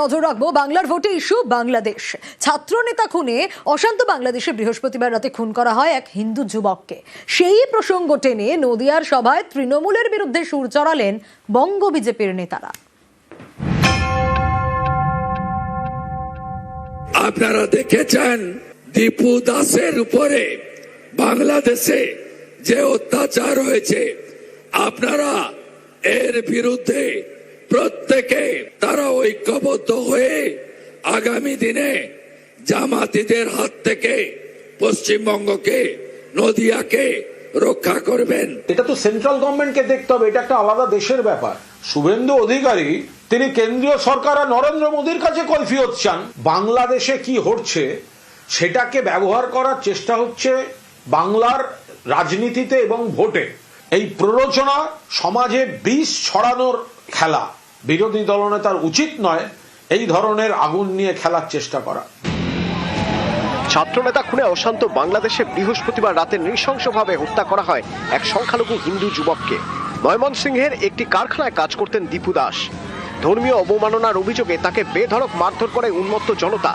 নজর রাখবো বাংলার ভোটে ইস্যু বাংলাদেশ। ছাত্র নেতা খুনে অশান্ত বাংলাদেশে বৃহস্পতিবার রাতে খুন করা হয় এক হিন্দু যুবককে। সেই প্রসঙ্গ টেনে নদিয়ার সভায় তৃণমূলের বিরুদ্ধে সুর চড়ালেন বঙ্গ বিজেপির নেতারা। আপনারা দেখেছেন দীপু দাসের উপরে বাংলাদেশে যে অত্যাচার হয়েছে, আপনারা এর বিরুদ্ধে প্রত্যেকে তারা ঐক্যবদ্ধ হয়ে আগামী দিনে জামাতিদের হাত থেকে পশ্চিমবঙ্গকে, নদিয়াকে রক্ষা করবেন। এটা তো সেন্ট্রাল গভর্নমেন্টকে দেখতে হবে, এটা একটা আলাদা দেশের ব্যাপার। শুভেন্দু অধিকারী তিনি কেন্দ্রীয় সরকার আর নরেন্দ্র মোদীর কাছে কৈফিয়ত চান। বাংলাদেশে কি হচ্ছে সেটাকে ব্যবহার করার চেষ্টা হচ্ছে বাংলার রাজনীতিতে এবং ভোটে। এই প্ররোচনা, সমাজে বিষ ছড়ানোর খেলা। বিরোধী দলনেতার উচিত নয় এই ধরনের আগুন নিয়ে খেলার চেষ্টা করা। ছাত্রনেতা খুনে অশান্ত বাংলাদেশে বৃহস্পতিবার রাতে নৃশংসভাবে হত্যা করা হয় এক সংখ্যালঘু হিন্দু যুবককে। ময়মনসিংহের একটি কারখানায় কাজ করতেন দীপু দাস। ধর্মীয় অবমাননার অভিযোগে তাকে বেধড়ক মারধর করে উন্মত্ত জনতা,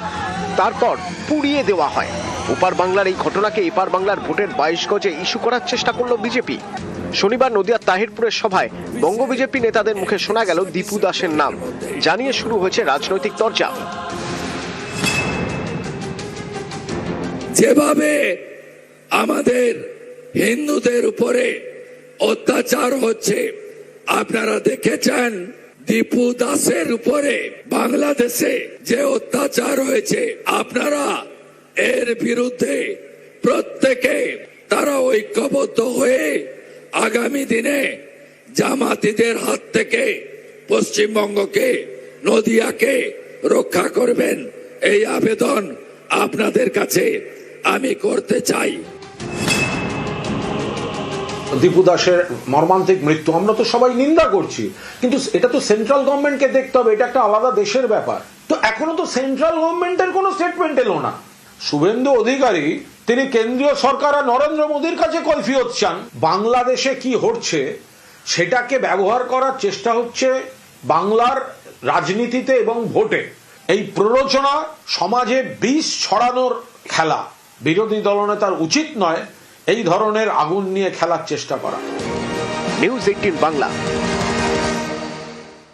তারপর পুড়িয়ে দেওয়া হয়। ওপার বাংলার এই ঘটনাকে এপার বাংলার ভোটের 22 গজে ইস্যু করার চেষ্টা করল বিজেপি। শনিবার নদিয়ার তাহিরপুরের সভায় বঙ্গ বিজেপি নেতাদের মুখে শোনা গেল দীপু দাসের নাম, জানিয়ে শুরু হয়েছে রাজনৈতিক তরজা। যেভাবে আমাদের হিন্দুদের উপরে অত্যাচার হচ্ছে, আপনারা দেখেছেন দীপু দাসের উপরে বাংলাদেশে যে অত্যাচার হয়েছে, আপনারা এর বিরুদ্ধে প্রত্যেকে তারা ঐক্যবদ্ধ হয়ে আগামী দিনে জামাতিদের হাত থেকে পশ্চিমবঙ্গকে, নদিয়াকে রক্ষা করবেন। এই আবেদন আপনাদের কাছে আমি করতে চাই। দীপু দাসের মর্মান্তিক মৃত্যু আমরা তো সবাই নিন্দা করছি, কিন্তু এটা তো সেন্ট্রাল গভর্নমেন্টকে দেখতে হবে, এটা একটা আলাদা দেশের ব্যাপার। তো এখনো তো সেন্ট্রাল গভর্নমেন্টের কোনো স্টেটমেন্ট এলো না। শুভেন্দু অধিকারী তিনি কেন্দ্রীয় সরকার আর নরেন্দ্র মোদীর কাছে কৈফিয়ত চান। বাংলাদেশে কি হচ্ছে সেটাকে ব্যবহার করার চেষ্টা হচ্ছে বাংলার রাজনীতিতে এবং ভোটে। এই প্ররোচনা, সমাজে বিষ ছড়ানোর খেলা। বিরোধী দলনেতার উচিত নয় এই ধরনের আগুন নিয়ে খেলার চেষ্টা করা। নিউজ 18 বাংলা।